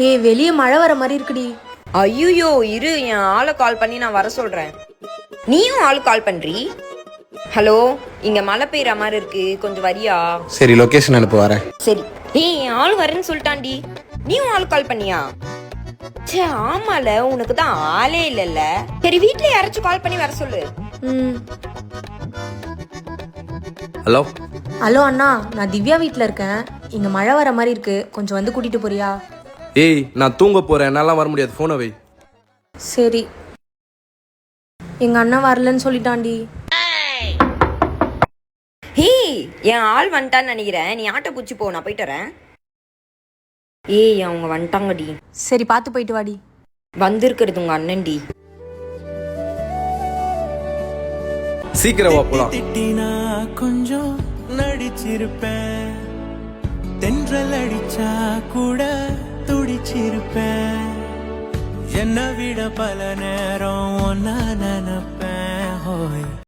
ஏய் வெளியே மழை வர மாதிரி இருக்குடி. ஐயோ இரு, என் ஆளை கால் பண்ணி நான் வர சொல்றேன். நீயும் ஆளு கால் பண்றீ? ஹலோ, இங்க மழை பெய்யற மாதிரி இருக்கு, கொஞ்சம் வரியா? சரி, லொகேஷன் அனுப்பு, வரேன். சரி. ஏய் என் ஆள் வரேன்னு சொல்லிட்டான்டி. நீயும் ஆளு கால் பண்ணியா? சே ஆமால, உனக்கு தான் ஆளே இல்லல்ல. சரி வீட்ல யாராச்சும் கால் பண்ணி வர சொல்லு. ஹலோ ஹலோ அண்ணா, நான் திவ்யா வீட்டில் இருக்கேன். இங்கே மழை வர மாதிரி இருக்கு, கொஞ்சம் வந்து கூட்டிட்டு போறியா? ஏய், நான் தூங்க போறேன், என்னால வர முடியாது, போனை வை. சரி. எங்க அண்ணன் வரலன்னு சொல்லிட்டான்டி. ஏய் என் ஆள் வந்துட்டான்னு நினைக்கிறேன், நீ ஆட்டோ பூச்சி போ, நான் போயிட்டு வரேன். ஏய் அவங்க வந்துட்டாங்கடி. சரி பார்த்து போயிட்டு வாடி. வந்திருக்கிறது உங்க அண்ணன்டி. சீக்கிரம் வா போலாம். திட்டினா கொஞ்சம் நடிச்சிருப்பேன், தென்றல் அடிச்சா கூட துடிச்சிருப்பேன். என்னை விட பல நேரம் ஒன்னா நினைப்பேன்.